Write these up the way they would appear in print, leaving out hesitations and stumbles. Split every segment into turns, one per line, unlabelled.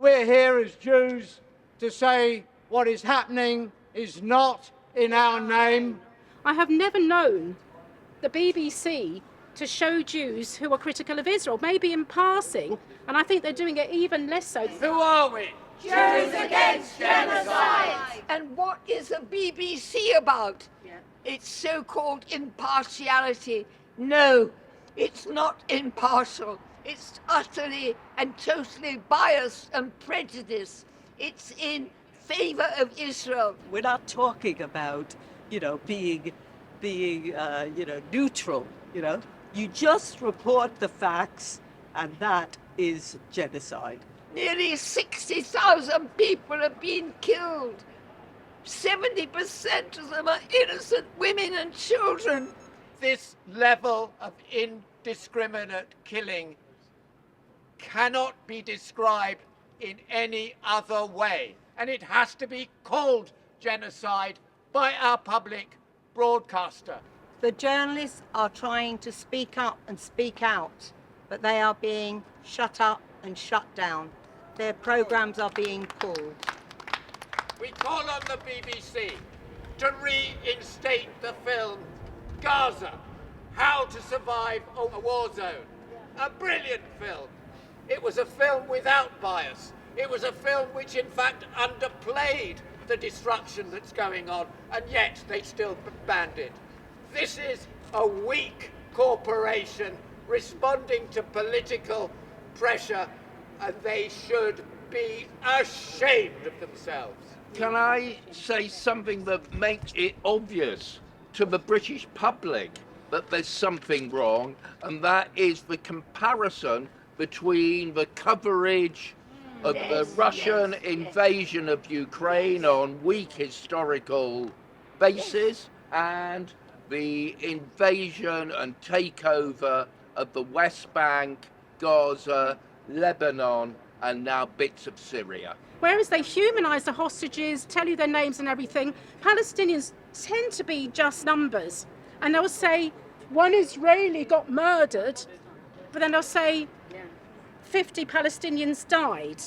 we're here as Jews to say what is happening is not in our name.
I have never known the BBC to show Jews who are critical of Israel, maybe in passing, and I think they're doing it even less so.
Who are we?
Jews Against Genocide!
And what is the BBC about? It's so-called impartiality. No, it's not impartial. It's utterly and totally biased and prejudiced. It's in favor of Israel.
We're not talking about, being neutral, You just report the facts, and that is genocide.
Nearly 60,000 people have been killed. 70% of them are innocent women and children.
This level of indiscriminate killing cannot be described in any other way, and it has to be called genocide by our public broadcaster.
The journalists are trying to speak up and speak out, but they are being shut up and shut down. Their programmes are being pulled.
We call on the BBC to reinstate the film Gaza, How to Survive a War Zone. A brilliant film. It was a film without bias. It was a film which in fact underplayed the destruction that's going on, and yet they still banned it. This is a weak corporation responding to political pressure, and they should be ashamed of themselves.
Can I say something that makes it obvious to the British public that there's something wrong, and that is the comparison between the coverage of the Russian invasion of Ukraine on weak historical basis and the invasion and takeover of the West Bank, Gaza, Lebanon, and now bits of Syria.
Whereas they humanise the hostages, tell you their names and everything, Palestinians tend to be just numbers. And they'll say, one Israeli got murdered, but then they'll say 50 Palestinians died.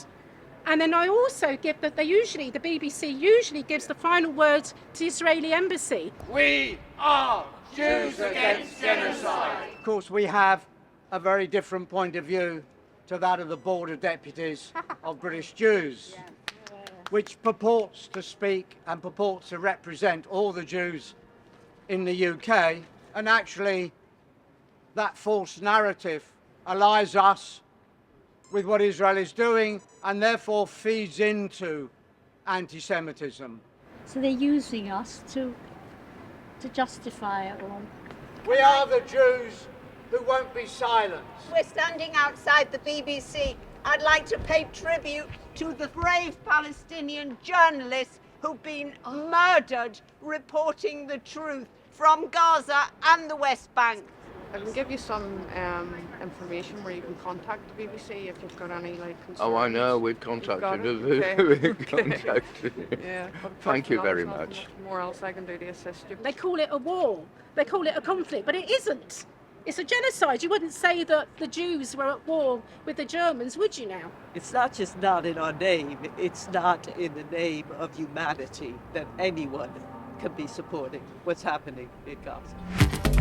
And then I also give that the BBC usually gives the final word to the Israeli embassy.
We are Jews Against Genocide. Of course, we have a very different point of view to that of the Board of Deputies of British Jews, which purports to speak and purports to represent all the Jews in the UK, and actually that false narrative allies us with what Israel is doing and therefore feeds into anti-Semitism.
So they're using us to justify it all.
We are the Jews who won't be silenced.
We're standing outside the BBC. I'd like to pay tribute to the brave Palestinian journalists who've been murdered reporting the truth from Gaza and the West Bank.
I can give you some information where you can contact the BBC if you've got any concerns.
Oh, I know, we've contacted
Yeah,
Thank you very much.
More else I can do to assist you.
They call it a war, they call it a conflict, but it isn't. It's a genocide. You wouldn't say that the Jews were at war with the Germans, would you now?
It's not just not in our name, it's not in the name of humanity that anyone can be supporting what's happening in Gaza.